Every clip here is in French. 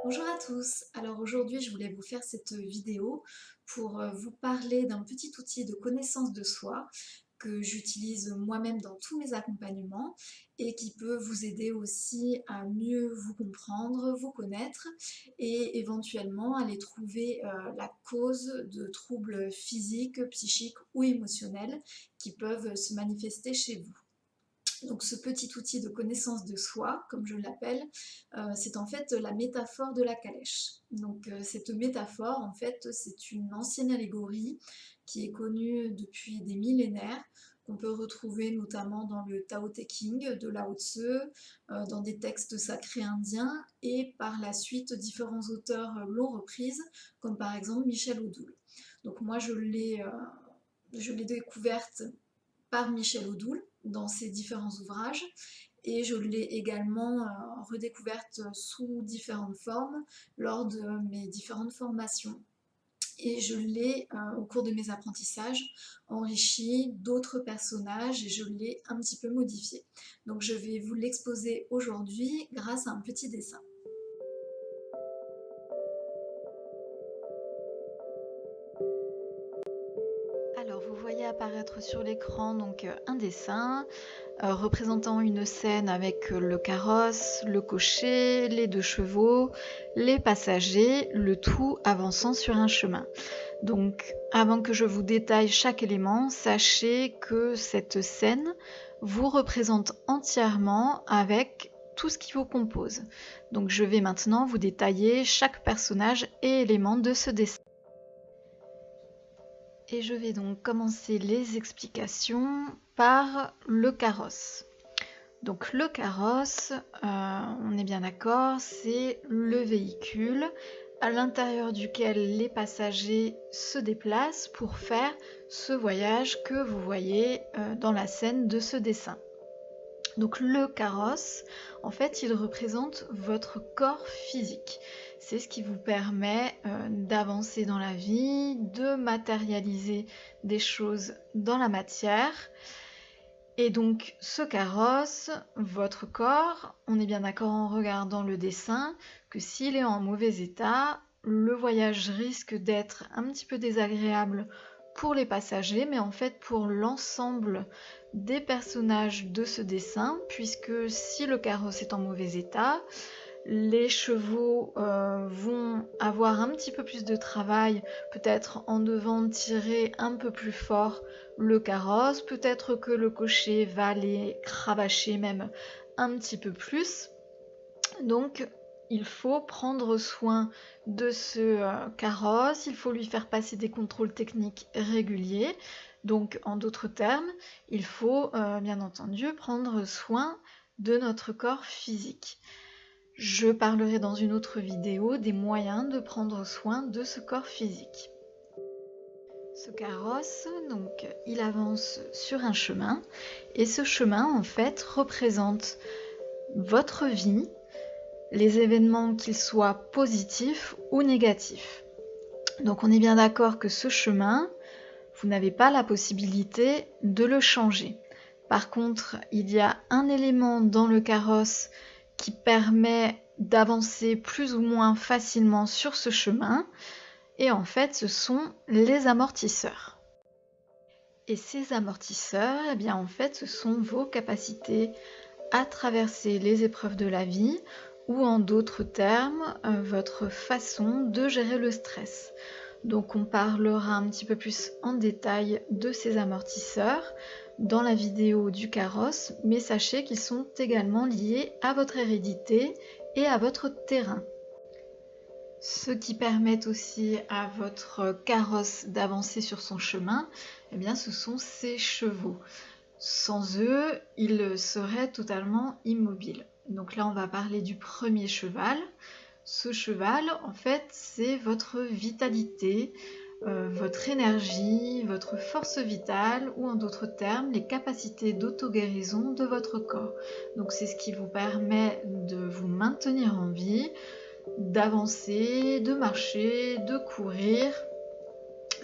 Bonjour à tous, alors aujourd'hui je voulais vous faire cette vidéo pour vous parler d'un petit outil de connaissance de soi que j'utilise moi-même dans tous mes accompagnements et qui peut vous aider aussi à mieux vous comprendre, vous connaître et éventuellement aller trouver la cause de troubles physiques, psychiques ou émotionnels qui peuvent se manifester chez vous. Donc ce petit outil de connaissance de soi, comme je l'appelle, c'est en fait la métaphore de la calèche. Donc cette métaphore, en fait, c'est une ancienne allégorie qui est connue depuis des millénaires, qu'on peut retrouver notamment dans le Tao Te Ching de Lao Tse, dans des textes sacrés indiens, et par la suite différents auteurs l'ont reprise, comme par exemple Michel Odoul. Donc moi je l'ai découverte par Michel Odoul dans ses différents ouvrages et je l'ai également redécouverte sous différentes formes lors de mes différentes formations. Et je l'ai, au cours de mes apprentissages, enrichi d'autres personnages et je l'ai un petit peu modifié. Donc je vais vous l'exposer aujourd'hui grâce à un petit dessin. Alors, vous voyez apparaître sur l'écran donc un dessin représentant une scène avec le carrosse, le cocher, les deux chevaux, les passagers, le tout avançant sur un chemin. Donc, avant que je vous détaille chaque élément, sachez que cette scène vous représente entièrement avec tout ce qui vous compose. Donc, je vais maintenant vous détailler chaque personnage et élément de ce dessin. Et je vais donc commencer les explications par le carrosse. Donc le carrosse, on est bien d'accord, c'est le véhicule à l'intérieur duquel les passagers se déplacent pour faire ce voyage que vous voyez dans la scène de ce dessin. Donc le carrosse, en fait, il représente votre corps physique. C'est ce qui vous permet d'avancer dans la vie, de matérialiser des choses dans la matière. Et donc ce carrosse, votre corps, on est bien d'accord en regardant le dessin que s'il est en mauvais état, le voyage risque d'être un petit peu désagréable pour les passagers, mais en fait pour l'ensemble des personnages de ce dessin, puisque si le carrosse est en mauvais état, les chevaux vont avoir un petit peu plus de travail, peut-être en devant tirer un peu plus fort le carrosse, peut-être que le cocher va les cravacher même un petit peu plus. Donc il faut prendre soin de ce carrosse, il faut lui faire passer des contrôles techniques réguliers. Donc en d'autres termes, il faut bien entendu prendre soin de notre corps physique. Je parlerai dans une autre vidéo des moyens de prendre soin de ce corps physique. Ce carrosse, donc, il avance sur un chemin et ce chemin, en fait, représente votre vie, les événements qu'ils soient positifs ou négatifs. Donc on est bien d'accord que ce chemin, vous n'avez pas la possibilité de le changer. Par contre, il y a un élément dans le carrosse qui permet d'avancer plus ou moins facilement sur ce chemin, et en fait ce sont les amortisseurs. Et ces amortisseurs, eh bien en fait ce sont vos capacités à traverser les épreuves de la vie, ou en d'autres termes, votre façon de gérer le stress. Donc on parlera un petit peu plus en détail de ces amortisseurs dans la vidéo du carrosse, mais sachez qu'ils sont également liés à votre hérédité et à votre terrain. Ceux qui permettent aussi à votre carrosse d'avancer sur son chemin, eh bien, ce sont ces chevaux. Sans eux, il serait totalement immobile. Donc là, on va parler du premier cheval. Ce cheval, en fait, c'est votre vitalité, votre énergie, votre force vitale, ou en d'autres termes, les capacités d'auto-guérison de votre corps. Donc c'est ce qui vous permet de vous maintenir en vie, d'avancer, de marcher, de courir,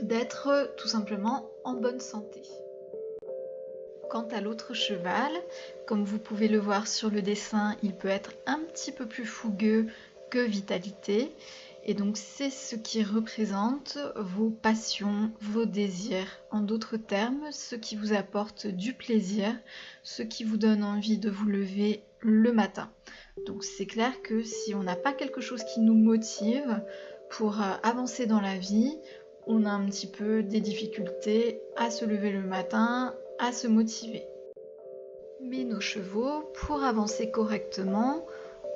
d'être tout simplement en bonne santé. Quant à l'autre cheval, comme vous pouvez le voir sur le dessin, il peut être un petit peu plus fougueux que vitalité. Et donc c'est ce qui représente vos passions, vos désirs. En d'autres termes, ce qui vous apporte du plaisir, ce qui vous donne envie de vous lever le matin. Donc c'est clair que si on n'a pas quelque chose qui nous motive pour avancer dans la vie, on a un petit peu des difficultés à se lever le matin, à se motiver. Mais nos chevaux, pour avancer correctement,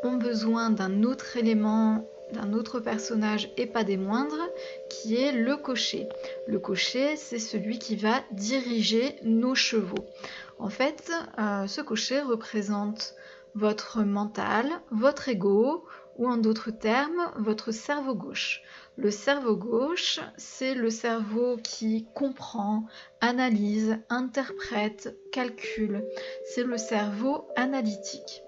ont besoin d'un autre élément, d'un autre personnage et pas des moindres, qui est le cocher. Le cocher, c'est celui qui va diriger nos chevaux. En fait, ce cocher représente votre mental, votre ego, ou en d'autres termes, votre cerveau gauche. Le cerveau gauche, c'est le cerveau qui comprend, analyse, interprète, calcule. C'est le cerveau analytique.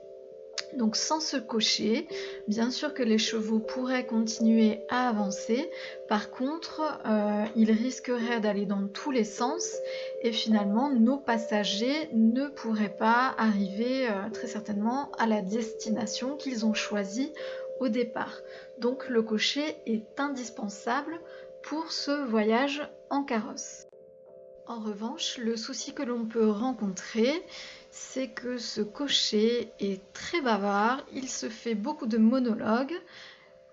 Donc sans ce cocher, bien sûr que les chevaux pourraient continuer à avancer, par contre, ils risqueraient d'aller dans tous les sens et finalement nos passagers ne pourraient pas arriver très certainement à la destination qu'ils ont choisie au départ. Donc le cocher est indispensable pour ce voyage en carrosse. En revanche, le souci que l'on peut rencontrer, c'est que ce cocher est très bavard, il se fait beaucoup de monologues.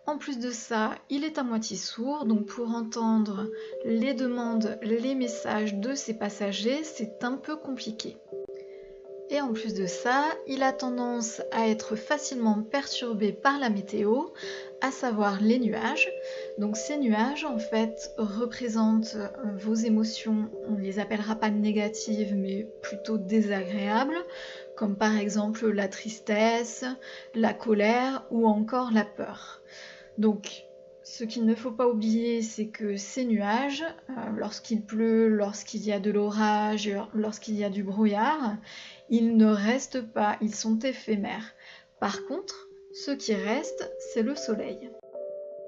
En plus de ça, il est à moitié sourd, donc pour entendre les demandes, les messages de ses passagers, c'est un peu compliqué. Et en plus de ça, il a tendance à être facilement perturbé par la météo, à savoir les nuages. Donc ces nuages en fait représentent vos émotions, on ne les appellera pas négatives mais plutôt désagréables, comme par exemple la tristesse, la colère ou encore la peur. Donc ce qu'il ne faut pas oublier, c'est que ces nuages, lorsqu'il pleut, lorsqu'il y a de l'orage, lorsqu'il y a du brouillard, ils ne restent pas, ils sont éphémères. Par contre, ce qui reste, c'est le soleil.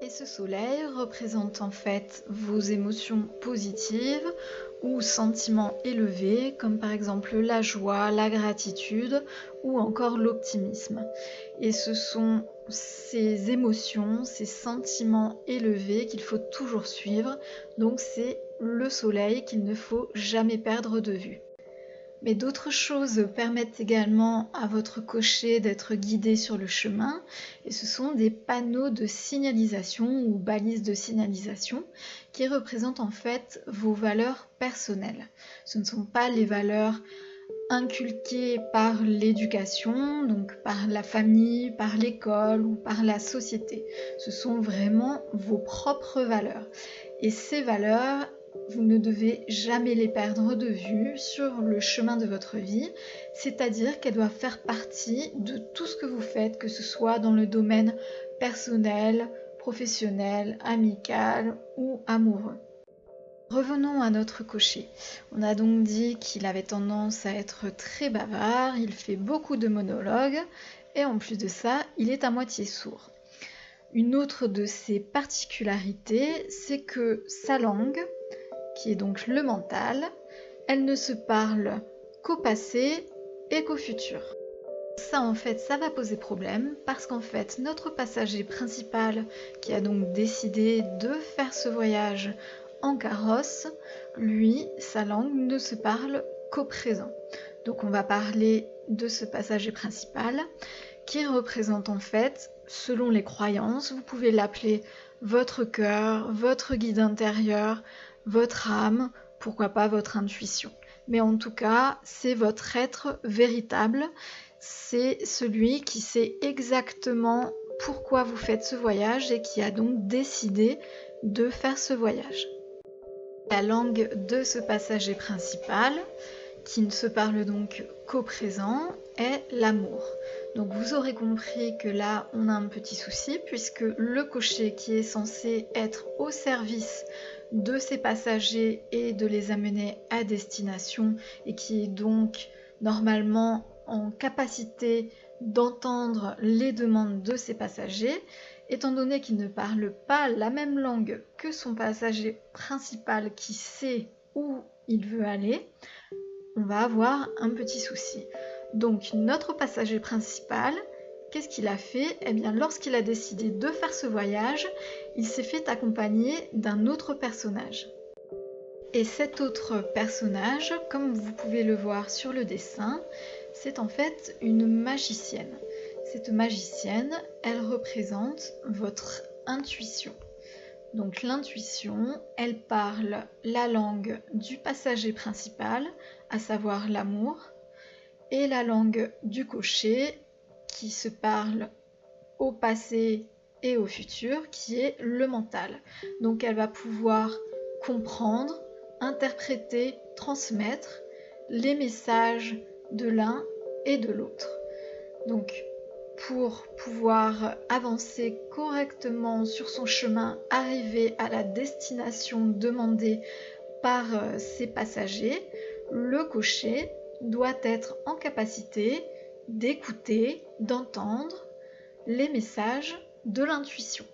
Et ce soleil représente en fait vos émotions positives ou sentiments élevés, comme par exemple la joie, la gratitude ou encore l'optimisme. Et ce sont ces émotions, ces sentiments élevés qu'il faut toujours suivre, donc c'est le soleil qu'il ne faut jamais perdre de vue. Mais d'autres choses permettent également à votre cocher d'être guidé sur le chemin, et ce sont des panneaux de signalisation ou balises de signalisation qui représentent en fait vos valeurs personnelles. Ce ne sont pas les valeurs inculquées par l'éducation, donc par la famille, par l'école ou par la société. Ce sont vraiment vos propres valeurs. Et ces valeurs, vous ne devez jamais les perdre de vue sur le chemin de votre vie, c'est-à-dire qu'elles doivent faire partie de tout ce que vous faites, que ce soit dans le domaine personnel, professionnel, amical ou amoureux. Revenons à notre cocher. On a donc dit qu'il avait tendance à être très bavard, il fait beaucoup de monologues et en plus de ça, il est à moitié sourd. Une autre de ses particularités, c'est que sa langue, qui est donc le mental, elle ne se parle qu'au passé et qu'au futur. Ça en fait, ça va poser problème parce qu'en fait, notre passager principal qui a donc décidé de faire ce voyage en carrosse, lui, sa langue ne se parle qu'au présent. Donc on va parler de ce passager principal qui représente en fait, selon les croyances, vous pouvez l'appeler votre cœur, votre guide intérieur, votre âme, pourquoi pas votre intuition. Mais en tout cas, c'est votre être véritable, c'est celui qui sait exactement pourquoi vous faites ce voyage et qui a donc décidé de faire ce voyage. La langue de ce passager principal, qui ne se parle donc qu'au présent, est l'amour. Donc vous aurez compris que là on a un petit souci puisque le cocher qui est censé être au service de ses passagers et de les amener à destination et qui est donc normalement en capacité d'entendre les demandes de ses passagers, étant donné qu'il ne parle pas la même langue que son passager principal qui sait où il veut aller, on va avoir un petit souci. Donc notre passager principal, qu'est-ce qu'il a fait? Eh bien, lorsqu'il a décidé de faire ce voyage, il s'est fait accompagner d'un autre personnage. Et cet autre personnage, comme vous pouvez le voir sur le dessin, c'est en fait une magicienne. Cette magicienne, elle représente votre intuition. Donc l'intuition, elle parle la langue du passager principal, à savoir l'amour, et la langue du cocher, qui se parle au passé et au futur, qui est le mental. Donc elle va pouvoir comprendre, interpréter, transmettre les messages de l'un et de l'autre. Donc pour pouvoir avancer correctement sur son chemin, arriver à la destination demandée par ses passagers, le cocher doit être en capacité d'écouter, d'entendre les messages de l'intuition.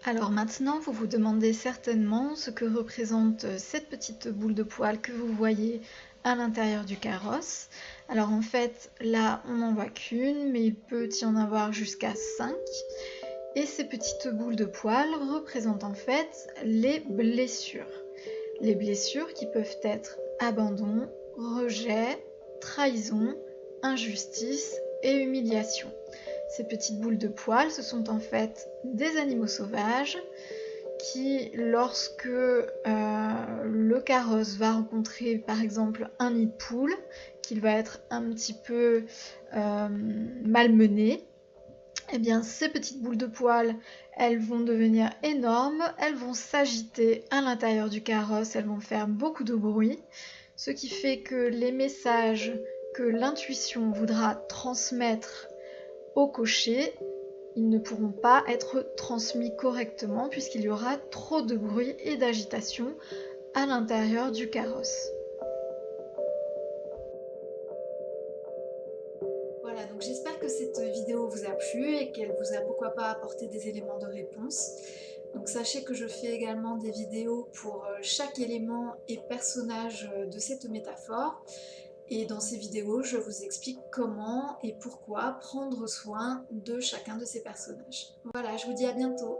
Alors maintenant, vous vous demandez certainement ce que représente cette petite boule de poil que vous voyez à l'intérieur du carrosse. Alors en fait, là, on n'en voit qu'une, mais il peut y en avoir jusqu'à 5. Et ces petites boules de poil représentent en fait les blessures. Les blessures qui peuvent être abandon, rejet, trahison, injustice et humiliation. Ces petites boules de poil, ce sont en fait des animaux sauvages qui, lorsque le carrosse va rencontrer par exemple un nid de poule, qu'il va être un petit peu malmené, eh bien ces petites boules de poil, elles vont devenir énormes, elles vont s'agiter à l'intérieur du carrosse, elles vont faire beaucoup de bruit, ce qui fait que les messages que l'intuition voudra transmettre au cocher, ils ne pourront pas être transmis correctement puisqu'il y aura trop de bruit et d'agitation à l'intérieur du carrosse. Voilà, donc j'espère que cette vidéo vous a plu et qu'elle vous a pourquoi pas apporté des éléments de réponse. Donc sachez que je fais également des vidéos pour chaque élément et personnage de cette métaphore. Et dans ces vidéos, je vous explique comment et pourquoi prendre soin de chacun de ces personnages. Voilà, je vous dis à bientôt.